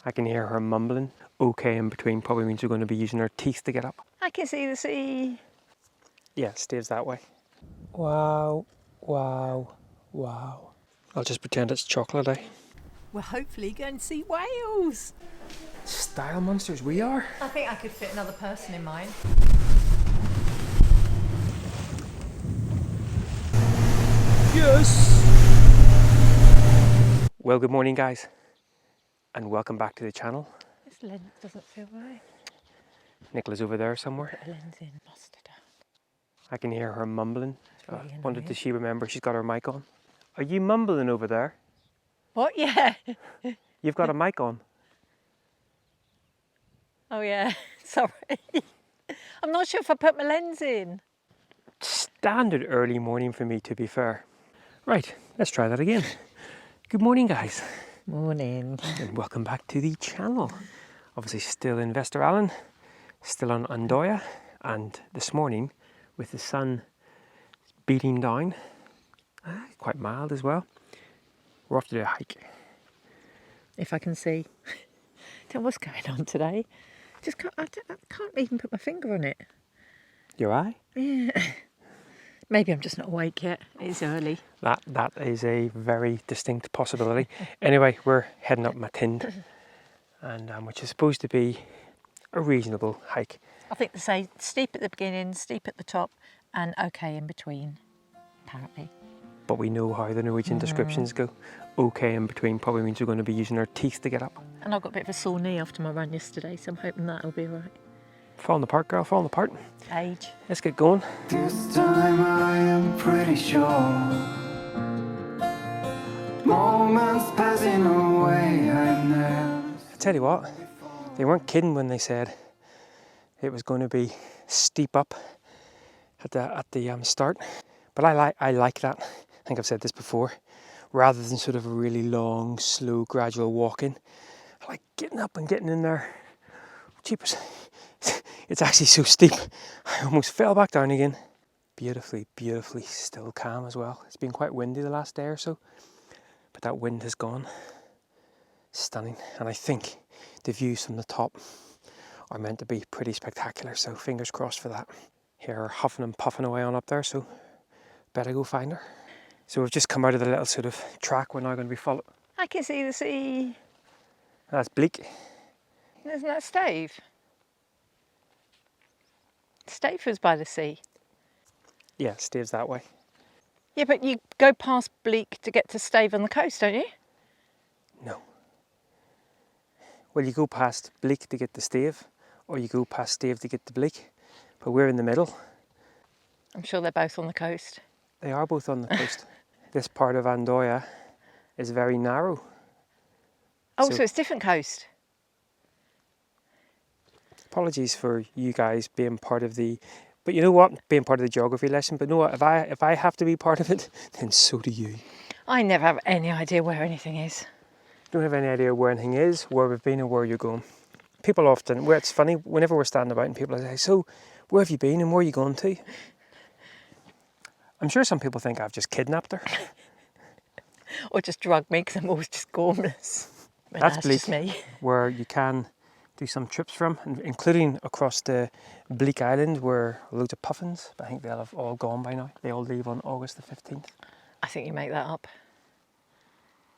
I can hear her mumbling. Okay in between probably means we're going to be using our teeth to get up. I can see the sea. Yeah, it stays that way. Wow, wow, wow. I'll just pretend it's chocolate, eh? We're hopefully going to see whales. Style monsters we are. I think I could fit another person in mine. Yes! Well, good morning guys, and welcome back to the channel. This lens doesn't feel right. Nicola's over there somewhere. Put a lens in. Bust it out. I can hear her mumbling. Really Wondered annoying. does she remember she's got her mic on? Are you mumbling over there? What? Yeah. You've got a mic on. Oh yeah. Sorry. I'm not sure if I put my lens in. Standard early morning for me, to be fair. Right, let's try that again. Good morning guys, Morning. and welcome back to the channel. Obviously still in Vester Island, still on Andoya, and this morning with the sun beating down, quite mild as well, we're off to do a hike. If I can see. Don't know what's going on today. I can't even put my finger on it. Your eye? Yeah. Maybe I'm just not awake yet. It's early. That is a very distinct possibility. Anyway, we're heading up Matind, and which is supposed to be a reasonable hike. I think they say steep at the beginning, steep at the top, and okay in between, apparently. But we know how the Norwegian descriptions go. Okay in between probably means we're going to be using our teeth to get up. And I've got a bit of a sore knee after my run yesterday, so I'm hoping that'll be all right. Falling apart, girl, falling apart. Age. Let's get going. This time I am pretty sure moments passing away and there's I tell you what, they weren't kidding when they said it was going to be steep up at the start. But I like that. I think I've said this before. Rather than sort of a really long, slow, gradual walking, I like getting up and getting in there. Jeepers, it's actually so steep. I almost fell back down again. Beautifully, beautifully still calm as well. It's been quite windy the last day or so, but that wind has gone. Stunning, and I think the views from the top are meant to be pretty spectacular, so fingers crossed for that. Here her huffing and puffing away on up there, so better go find her. So we've just come out of the little sort of track we're now going to be following. I can see the sea. That's bleak. Isn't that Stave? Stave was by the sea. Yeah, Staves that way. Yeah, but you go past Bleak to get to Stave on the coast, don't you? No. Well, you go past Bleak to get to Stave, or you go past Stave to get to Bleak, but we're in the middle. I'm sure they're both on the coast. They are both on the coast. This part of Andoya is very narrow. Oh, so it's different coast. Apologies for you guys being part of the, but you know what, being part of the geography lesson. But you know what, if I have to be part of it, then so do you. I never have any idea where anything is. Don't have any idea where anything is, where we've been, or where you're going. People often, where it's funny, whenever we're standing about and people say, "So, where have you been and where are you going to?" I'm sure some people think I've just kidnapped her. Or just drug me because I'm always just gormless. But That's that's Bleak, just me. where you can do some trips from, including across the Bleak Island where loads of puffins, but I think they'll have all gone by now. They all leave on August the 15th. I think you make that up.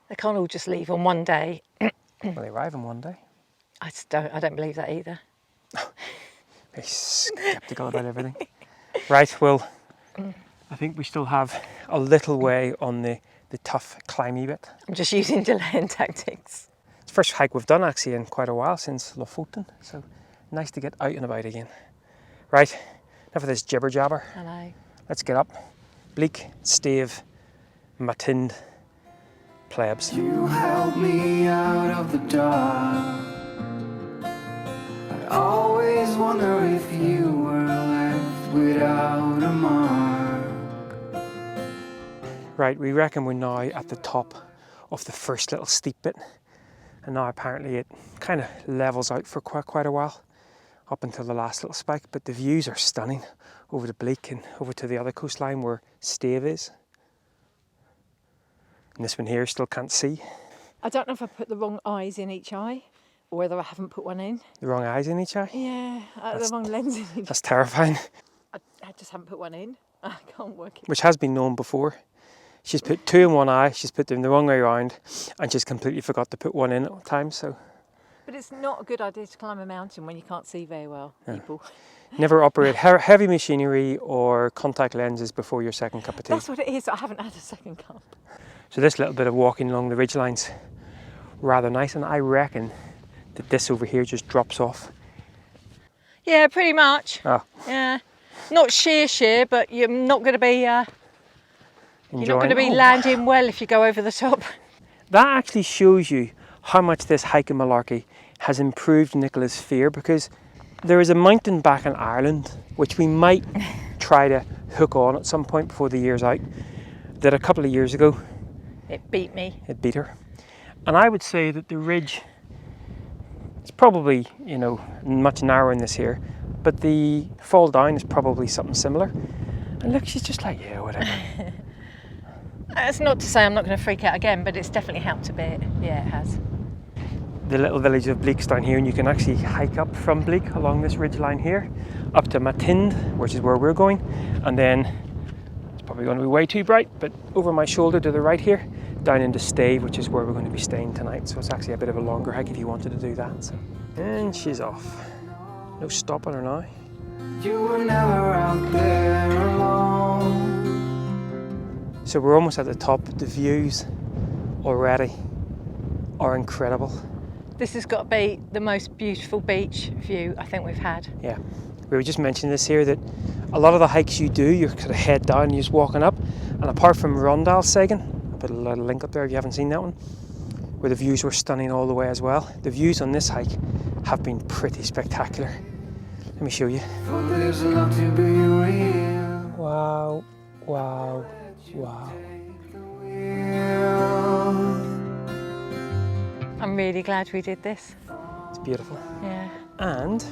They can't all just leave on one day. Well, they arrive in one day. I don't believe that either. Very sceptical about everything. Right, well, I think we still have a little way on the tough climby bit. I'm just using delaying tactics. It's the first hike we've done actually in quite a while, since Lofoten, so nice to get out and about again. Right, enough of this jibber jabber. Hello. Let's get up. Bleak, Stave, Matind, plebs. you held me out of the dark. I always wonder if you were left without a mark. Right, we reckon we're now at the top of the first little steep bit, and now apparently it kind of levels out for quite a while up until the last little spike, but the views are stunning over the Bleak and over to the other coastline where Stave is. And this one here still can't see. I don't know if I put the wrong eyes in each eye, or whether I haven't put one in. The wrong eyes in each eye? Yeah, the wrong lens in each. That's terrifying. I just haven't put one in. I can't work it. Which has been known before. She's put 2 in one eye, she's put them the wrong way around, and she's completely forgot to put one in at the time, so. But it's not a good idea to climb a mountain when you can't see very well, people. Never operate heavy machinery or contact lenses before your second cup of tea. That's what it is. I haven't had a second cup. So this little bit of walking along the ridgeline's rather nice, and I reckon that this over here just drops off. Yeah, pretty much. Oh. Yeah. Not sheer, but you're not going to be Enjoying. landing well if you go over the top. That actually shows you how much this hiking malarkey has improved Nicola's fear, because there is a mountain back in Ireland which we might try to hook on at some point before the year's out, that a couple of years ago It beat me. it beat her. And I would say that the ridge, it's probably, you know, much narrower in this here, but the fall down is probably something similar. And look, she's just like, yeah, whatever. That's not to say I'm not going to freak out again, but it's definitely helped a bit. Yeah, it has. The little village of Bleak's down here, and you can actually hike up from Bleak along this ridge line here up to Matind, which is where we're going, and then it's probably going to be way too bright, but over my shoulder to the right here down into Stave, which is where we're going to be staying tonight. So it's actually a bit of a longer hike if you wanted to do that. So. And she's off. No stopping her now. You were never out there alone. So we're almost at the top. The views already are incredible. This has got to be the most beautiful beach view I think we've had. Yeah, we were just mentioning this here, that a lot of the hikes you do, you're kind of head down and you're just walking up, and apart from Rondalsegen, I'll put a little link up there if you haven't seen that one, where the views were stunning all the way as well. The views on this hike have been pretty spectacular. Let me show you. For there's enough to be real. Wow, wow, wow. I'm really glad we did this. It's beautiful. Yeah. And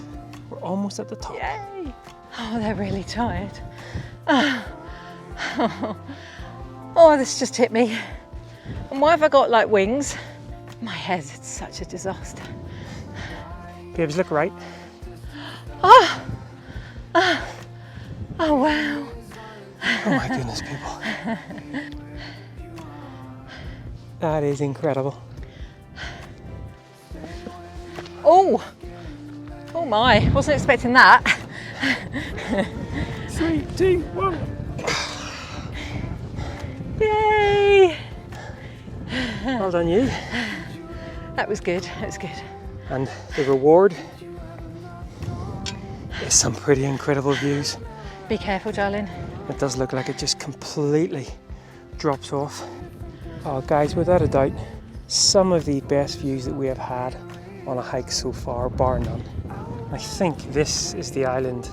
we're almost at the top. Yay! Oh, they're really tired. Oh, this just hit me. And why have I got like wings? My head's such a disaster. Babes, look right. Oh, oh wow. Oh my goodness, people. That is incredible. Oh, oh my, wasn't expecting that. 3, 2, 1. Yay! Well done, you. That was good, that was good. And the reward is some pretty incredible views. Be careful, darling. It does look like it just completely drops off. Oh, guys, without a doubt, some of the best views that we have had on a hike so far, bar none. I think this is the island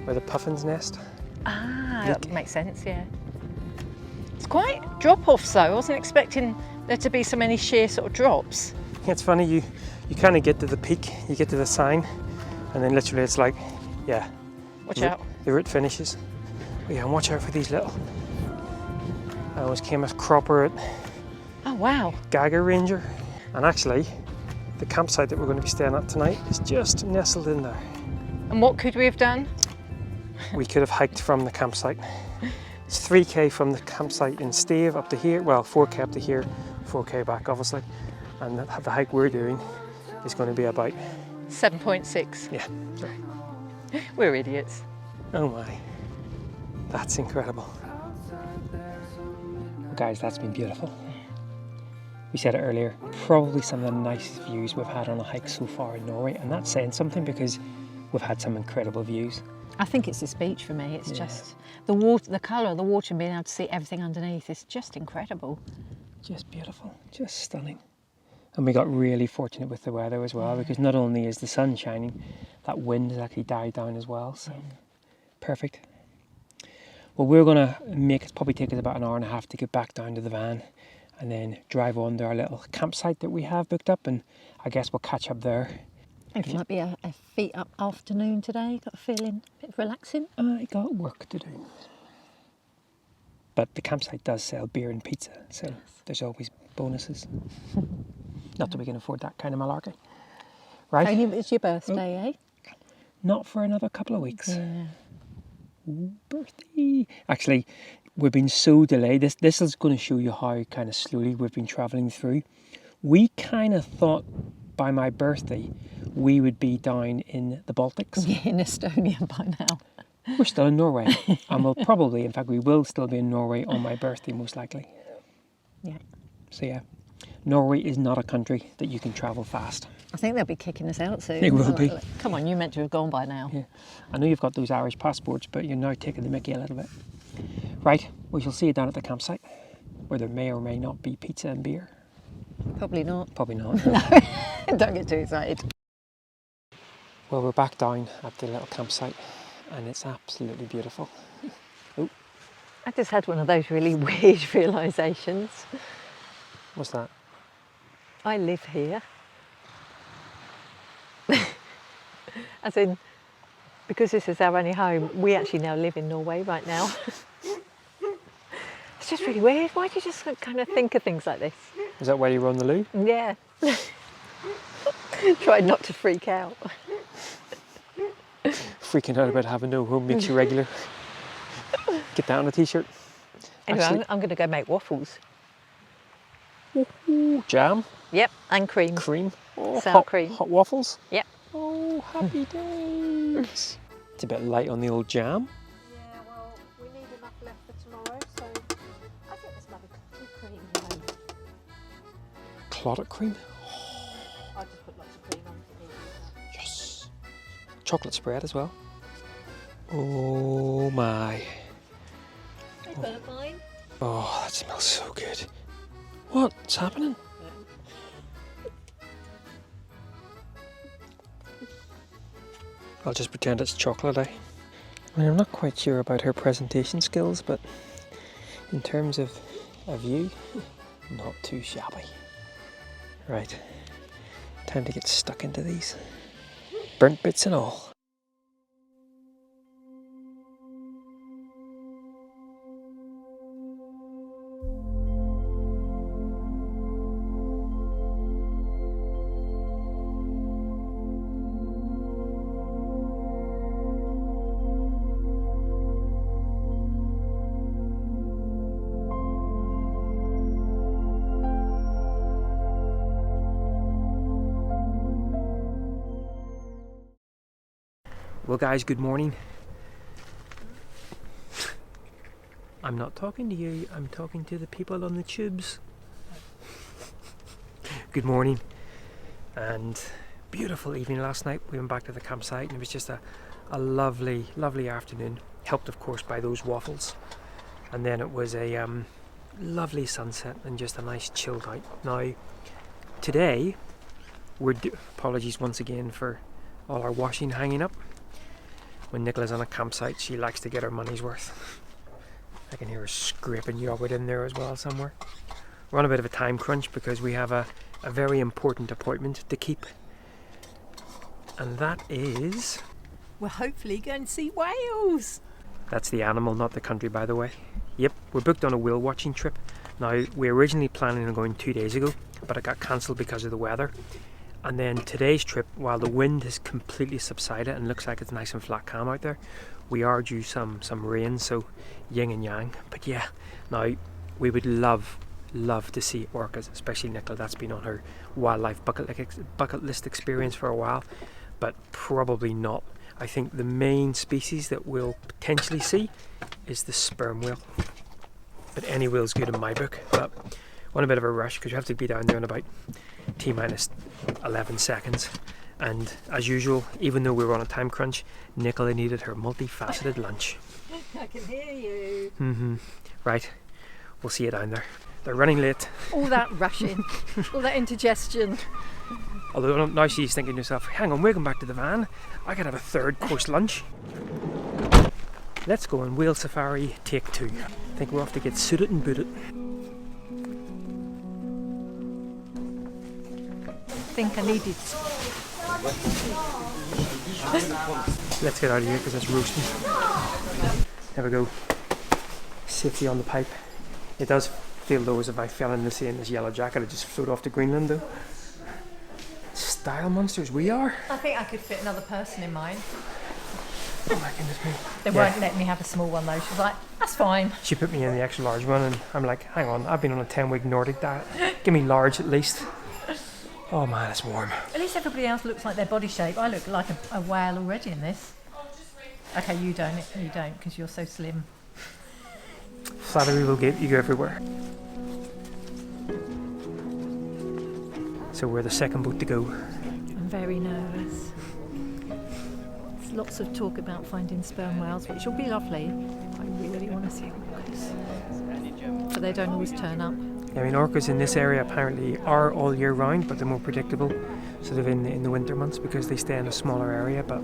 where the puffins nest. Ah, that makes sense, yeah. It's quite drop-offs though. I wasn't expecting there to be so many sheer sort of drops. Yeah, it's funny, you kind of get to the peak, you get to the sign, and then literally it's like, yeah. Watch out. The route finishes. But yeah, and watch out for these little. I always came as cropper at Oh wow. Gagger Ranger. And actually, the campsite that we're going to be staying at tonight is just nestled in there. And what could we have done? We could have hiked from the campsite. It's 3k from the campsite in Stave up to here, well 4k up to here, 4k back obviously. And the hike we're doing is going to be about 7.6. Yeah, sorry. We're idiots. Oh my, that's incredible. Well, guys, that's been beautiful. We said it earlier, probably some of the nicest views we've had on a hike so far in Norway, and that's saying something because we've had some incredible views. I think it's this beach for me. It's just the water, the colour of the water, and being able to see everything underneath is just incredible. Just beautiful, just stunning. And we got really fortunate with the weather as well, because not only is the sun shining, that wind has actually died down as well, so perfect. Well, we're going to probably take us about an hour and a half to get back down to the van and then drive on to our little campsite that we have booked up, and I guess we'll catch up there. It might be a feet up afternoon today. Got a feeling a bit relaxing. I got work to do. But the campsite does sell beer and pizza, so there's always bonuses. Not that we can afford that kind of malarkey. Right? Only it's your birthday, eh? Not for another couple of weeks. Yeah. Ooh, birthday. Actually, we've been so delayed. This is going to show you how kind of slowly we've been travelling through. We kind of thought by my birthday we would be down in the Baltics. Yeah, in Estonia by now. We're still in Norway. And we'll probably, in fact, we will still be in Norway on my birthday, most likely. Yeah. So yeah, Norway is not a country that you can travel fast. I think they'll be kicking us out soon. They will be. Come on, you meant to have gone by now. Yeah. I know you've got those Irish passports, but you're now taking the mickey a little bit. Right, we shall see you down at the campsite, where there may or may not be pizza and beer. Probably not. Probably not. Don't get too excited. Well, we're back down at the little campsite, and it's absolutely beautiful. Oh, I just had one of those really weird realisations. what's that? I live here. As in, because this is our only home, we actually now live in Norway right now. It's just really weird. Why do you just kind of think of things like this? Is that where you were on the loo? Yeah. Try not to freak out. Freaking out about having no home makes you regular. Get that on a t-shirt. Anyway, Actually- I'm going to go make waffles. Ooh, jam, Yep, and cream. cream, oh, Sour cream. hot waffles. Yep. Oh, happy days. It's a bit light on the old jam. Yeah, well, we need enough left for tomorrow, so I think there's another cream. Clotted cream. I'll just put lots of cream on it. Yes. Chocolate spread as well. Oh my. I burnt mine. Oh, that smells so good. What's happening? I'll just pretend it's chocolate, I mean, I'm not quite sure about her presentation skills, but in terms of a view, not too shabby. Right, time to get stuck into these. Burnt bits and all. Well guys, good morning. I'm not talking to you, I'm talking to the people on the tubes. Good morning. And beautiful evening last night. We went back to the campsite and it was just a lovely, lovely afternoon. Helped of course by those waffles. And then it was a lovely sunset and just a nice chilled out. Now, today, apologies once again for all our washing hanging up. When Nicola's on a campsite, she likes to get her money's worth. I can hear her scraping yogurt in there as well somewhere. We're on a bit of a time crunch because we have a very important appointment to keep. And that is... We're hopefully going to see whales. That's the animal, not the country, by the way. Yep, we're booked on a whale watching trip. Now, we were originally planning on going 2 days ago, but it got cancelled because of the weather. And then today's trip, while the wind has completely subsided and looks like it's nice and flat calm out there, we are due some rain, so yin and yang. But yeah, now we would love to see orcas, especially Nicola. That's been on her wildlife bucket list experience for a while, but probably not. I think the main species that we'll potentially see is the sperm whale. But any whale's good in my book. But we're on a bit of a rush because you have to be down there in about T-minus 11 seconds. And as usual, even though we were on a time crunch, Nicola needed her multifaceted lunch. I can hear you. Right, we'll see you down there. They're running late. All that rushing, all that indigestion. Although now she's thinking to herself, hang on, we're going back to the van. I could have a third course lunch. Let's go on whale safari take 2. I think we're off to get suited and booted. I think I needed. Let's get out of here because it's roasting. There we go. Safety on the pipe. It does feel though as if I fell in the sea in this yellow jacket. I just float off to Greenland though. style monsters we are. I think I could fit another person in mine. Oh my goodness me. They won't let me have a small one though. She was like, that's fine. She put me in the extra large one and I'm like, hang on, I've been on a 10-week Nordic diet. Give me large at least. Oh man, it's warm. At least everybody else looks like their body shape. I look like a whale already in this. Okay, you don't because you're so slim. Flattery will get you everywhere. So we're the second boat to go. I'm very nervous. There's lots of talk about finding sperm whales, which will be lovely. I really want to see orcas. But they don't always turn up. I mean, orcas in this area apparently are all year round, but they're more predictable sort of in the winter months because they stay in a smaller area. But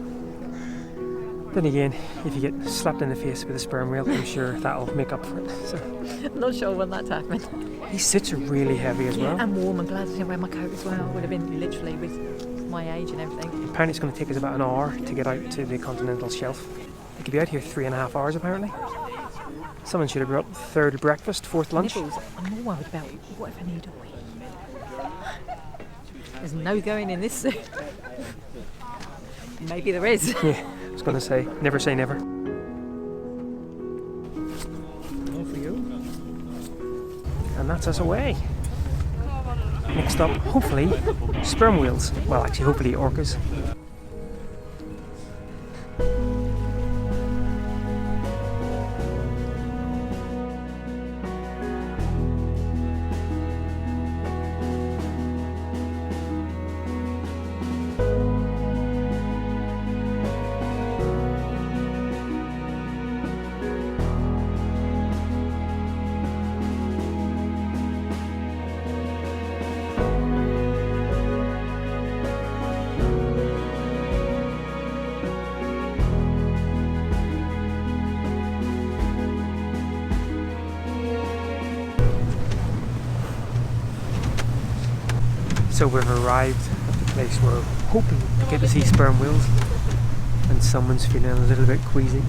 then again, if you get slapped in the face with a sperm whale, I'm sure that'll make up for it. So. I'm not sure when that's happened. These suits are really heavy as well. And warm. I'm glad I didn't wear my coat as well. Would have been literally with my age and everything. Apparently it's going to take us about an hour to get out to the continental shelf. We could be out here 3.5 hours apparently. Someone should have brought third breakfast, fourth lunch. Nibbles, I'm more worried about what if I need a wee. There's no going in this suit. Maybe there is. Yeah, I was going to say never. Off we go. And that's us away. Next up, hopefully, sperm whales. Well, actually, hopefully orcas. So we've arrived at the place where we're hoping to get to see sperm whales, and someone's feeling a little bit queasy.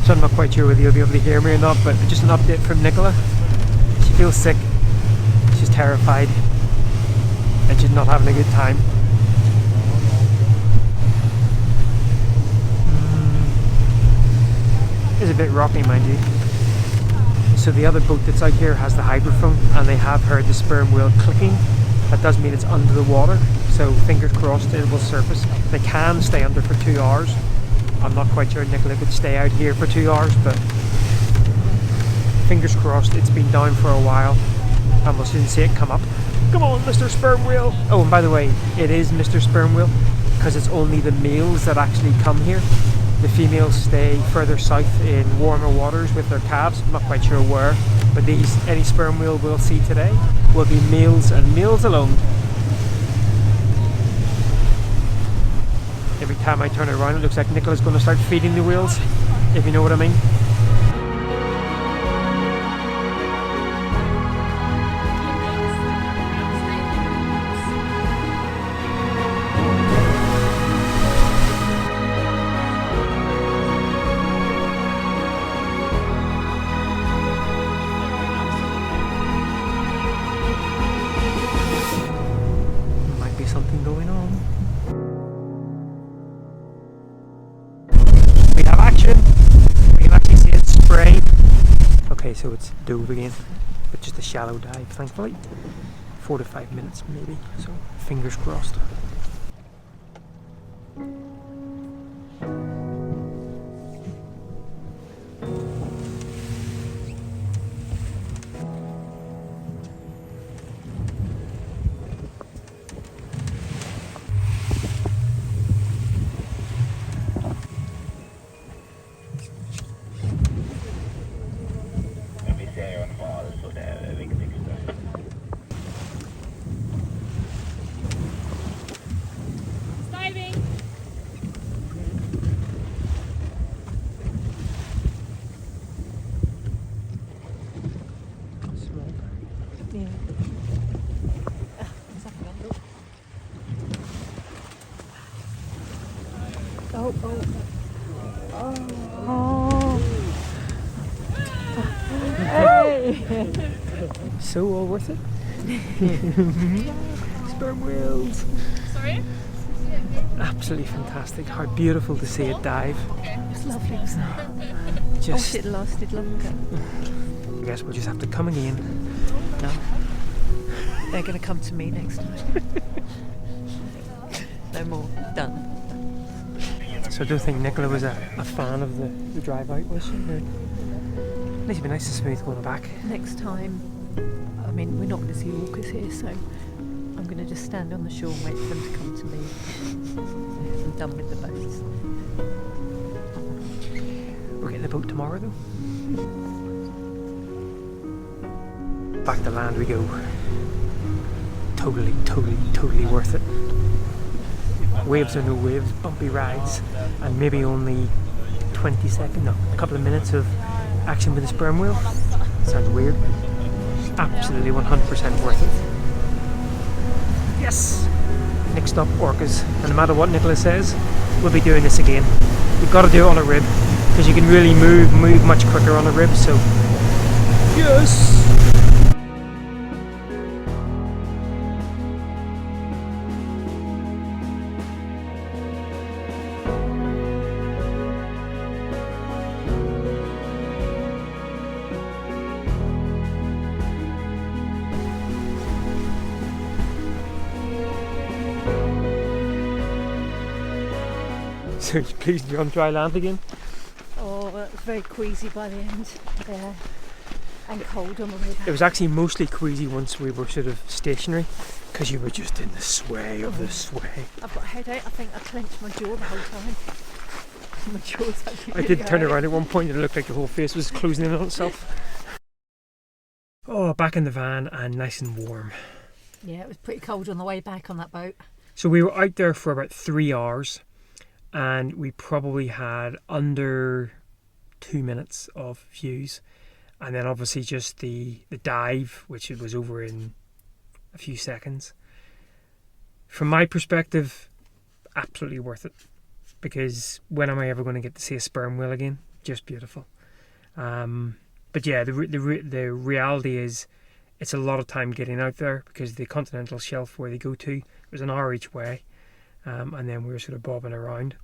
So I'm not quite sure whether you'll be able to hear me or not, but just an update from Nicola. She feels sick, she's terrified, and she's not having a good time. It's a bit rocky, mind you. So the other boat that's out here has the hydrophone, and they have heard the sperm whale clicking. That does mean it's under the water, so fingers crossed it will surface. They can stay under for 2 hours. I'm not quite sure Nicola could stay out here for 2 hours, but fingers crossed it's been down for a while and we'll soon see it come up. Come on, Mr. Sperm Whale! Oh, and by the way, it is Mr. Sperm Whale because it's only the males that actually come here. The females stay further south in warmer waters with their calves. I'm not quite sure where, but any sperm whale we'll see today will be males and males alone. Every time I turn around, it looks like Nicola's going to start feeding the whales, if you know what I mean. Might be something going on. We have action. We can actually see it spray. Okay, so it's dove again, but just a shallow dive, thankfully. 4 to 5 minutes maybe, so fingers crossed. So all worth it. Sperm whales. Sorry? Absolutely fantastic. How beautiful to see it dive. It was lovely, wasn't it? I Just, wish it lasted longer. I guess we'll just have to come again. No. They're going to come to me next time. No more. Done. So I don't think Nicola was a fan of the drive out, was she? Or, at least it'd be nice to smooth going back. Next time, I mean, we're not going to see orcas here, so I'm going to just stand on the shore and wait for them to come to me. I'm done with the boats. We're getting the boat tomorrow though. Back to land we go. Totally worth it. Waves or no waves, bumpy rides, and maybe only 20 seconds, no, a couple of minutes of action with a sperm whale. Sounds weird. Absolutely 100% worth it. Yes! Next stop, orcas. And no matter what Nicola says, we'll be doing this again. You've got to do it on a rib, because you can really move much quicker on a rib, so yes! So you're pleased to be on dry land again? Oh, it was very queasy by the end. Yeah. And cold on the way back. It was actually mostly queasy once we were sort of stationary, because you were just in the sway of the sway. I've got a headache. I think I clenched my jaw the whole time. My jaw's actually I did turn around at one point and it looked like your whole face was closing in on itself. Oh, back in the van and nice and warm. Yeah, it was pretty cold on the way back on that boat. So we were out there for about 3 hours and we probably had under 2 minutes of views. And then obviously just the dive, which it was over in a few seconds. From my perspective, absolutely worth it. Because when am I ever going to get to see a sperm whale again? Just beautiful. But yeah, the reality is it's a lot of time getting out there because the continental shelf where they go to was an hour each way. And then we were sort of bobbing around.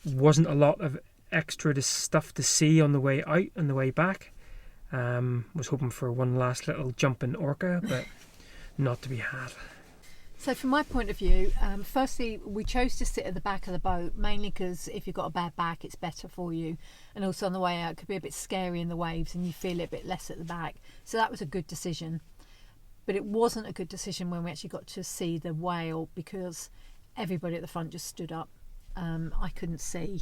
Wasn't a lot of extra stuff to see on the way out and the way back. Was hoping for one last little jump in orca, but not to be had. So from my point of view, firstly, we chose to sit at the back of the boat, mainly because if you've got a bad back, it's better for you. And also on the way out, it could be a bit scary in the waves and you feel it a bit less at the back. So that was a good decision. But it wasn't a good decision when we actually got to see the whale because everybody at the front just stood up. I couldn't see.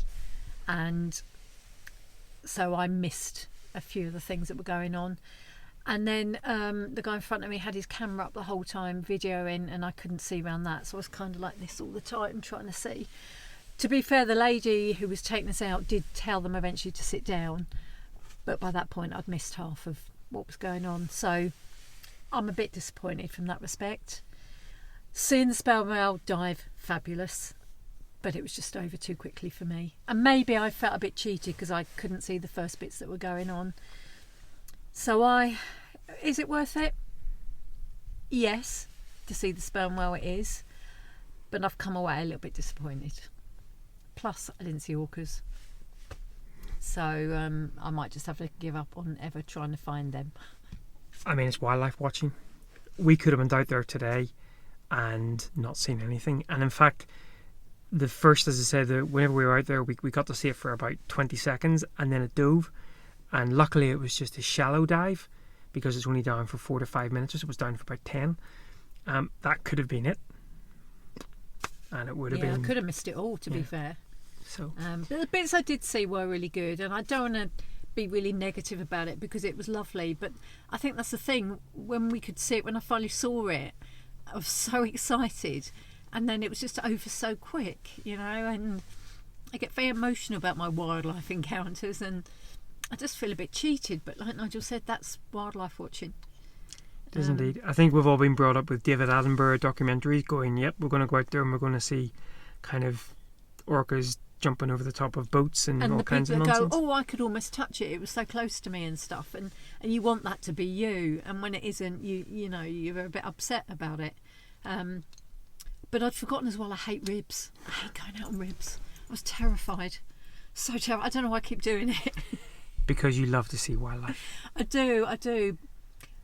And so I missed a few of the things that were going on. And then the guy in front of me had his camera up the whole time videoing and I couldn't see around that, so I was kind of like this all the time trying to see. To be fair, the lady who was taking us out did tell them eventually to sit down, but by that point I'd missed half of what was going on, so I'm a bit disappointed from that respect. Seeing the sperm whale dive, fabulous, but it was just over too quickly for me. And maybe I felt a bit cheated because I couldn't see the first bits that were going on. So is it worth it? Yes, to see the sperm whale it is, but I've come away a little bit disappointed. Plus, I didn't see orcas, so I might just have to give up on ever trying to find them. I mean, it's wildlife watching. We could have been out there today and not seen anything. And in fact, the first, as I said, whenever we were out there, we got to see it for about 20 seconds and then it dove. And luckily it was just a shallow dive because it's only down for 4 to 5 minutes, so it was down for about 10. That could have been it. And it would have been... I could have missed it all, to be fair. So, but the bits I did see were really good, and I don't want to be really negative about it because it was lovely, but I think that's the thing. When we could see it, when I finally saw it, I was so excited, and then it was just over so quick, you know, and I get very emotional about my wildlife encounters, and I just feel a bit cheated, but like Nigel said, that's wildlife watching. It is indeed. I think we've all been brought up with David Attenborough documentaries going, yep, we're going to go out there and we're going to see kind of orcas jumping over the top of boats and all the kinds of people that nonsense. go, oh, I could almost touch it. It was so close to me and stuff. And you want that to be you. And when it isn't, you know, you're a bit upset about it. But I'd forgotten as well, I hate ribs. I hate going out on ribs. I was terrified. So terrified. I don't know why I keep doing it. Because you love to see wildlife. I do.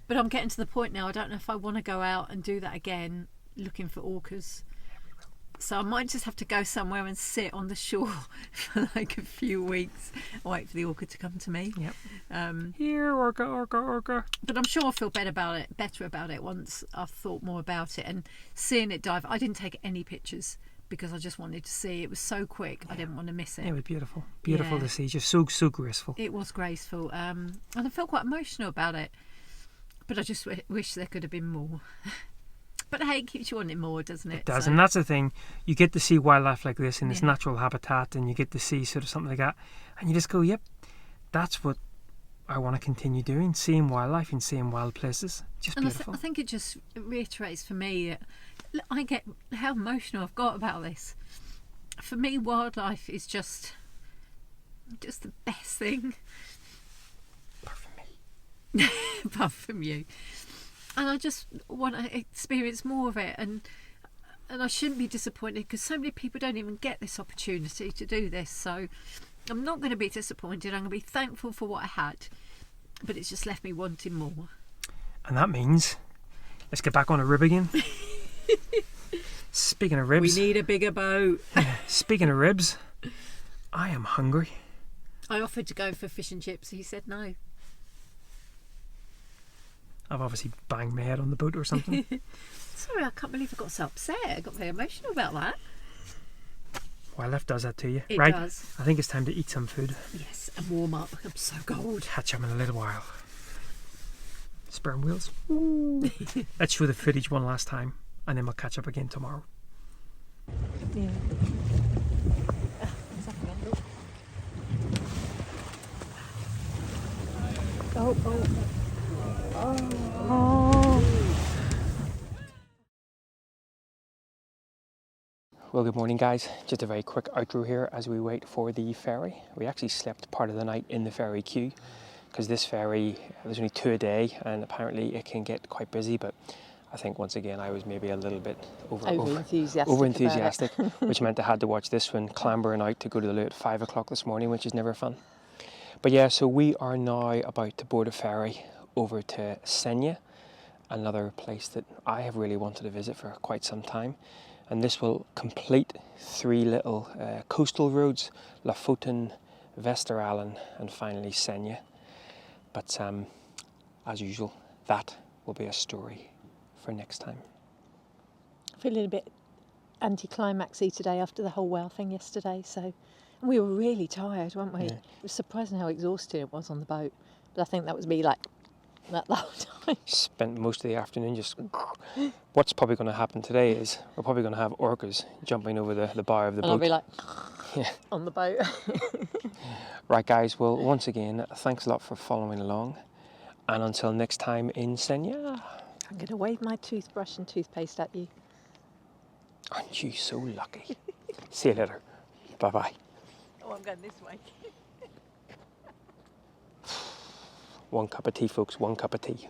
But I'm getting to the point now, I don't know if I want to go out and do that again, looking for orcas. So I might just have to go somewhere and sit on the shore for like a few weeks, wait for the orca to come to me. Yep. Here, orca. But I'm sure I'll feel better about it once I've thought more about it and seeing it dive. I didn't take any pictures because I just wanted to see. It was so quick, I didn't want to miss it. It was beautiful. Beautiful to see. Just so graceful. It was graceful. And I felt quite emotional about it. But I just wish there could have been more. But hey, it keeps you wanting more, doesn't it? It does, and that's the thing. You get to see wildlife like this in its natural habitat, and you get to see sort of something like that, and you just go, yep, that's what I want to continue doing, seeing wildlife and seeing wild places. Just beautiful. I think it just reiterates for me that I get how emotional I've got about this. For me, wildlife is just the best thing. Apart from me. Apart from you. And I just want to experience more of it, and I shouldn't be disappointed because so many people don't even get this opportunity to do this. So I'm not going to be disappointed. I'm going to be thankful for what I had, but it's just left me wanting more. And that means let's get back on a rib again. Speaking of ribs, we need a bigger boat. Speaking of ribs, I am hungry. I offered to go for fish and chips. He said no. I've obviously banged my head on the boat or something. Sorry, I can't believe I got so upset. I got very emotional about that. Wildlife does that to you. It right? does. I think it's time to eat some food. Yes, and warm up. I'm so cold. Catch them in a little while. Sperm wheels. Ooh. Let's show the footage one last time, and then we'll catch up again tomorrow. Yeah. Well, good morning guys. Just a very quick outro here as we wait for the ferry. We actually slept part of the night in the ferry queue because this ferry, there's only 2 a day and apparently it can get quite busy, but I think once again I was maybe a little bit over enthusiastic, which meant I had to watch this one clambering out to go to the loo at 5 o'clock this morning, which is never fun. But yeah, so we are now about to board a ferry over to Senja, another place that I have really wanted to visit for quite some time. And this will complete 3 little coastal roads, Lofoten, Vesteralen and finally Senja. But as usual, that will be a story for next time. Feeling a bit anticlimaxy today after the whale thing yesterday, so we were really tired, weren't we? Yeah. It was surprising how exhausted it was on the boat, but I think that was me like that the whole time. Spent most of the afternoon just... What's probably going to happen today is we're probably going to have orcas jumping over the bow of the boat. I'll be like yeah. on the boat. Right guys, well once again thanks a lot for following along, and until next time in Senja. I'm going to wave my toothbrush and toothpaste at you. Aren't you so lucky? See you later. Bye bye. Oh, I'm going this way. 1 cup of tea folks, 1 cup of tea.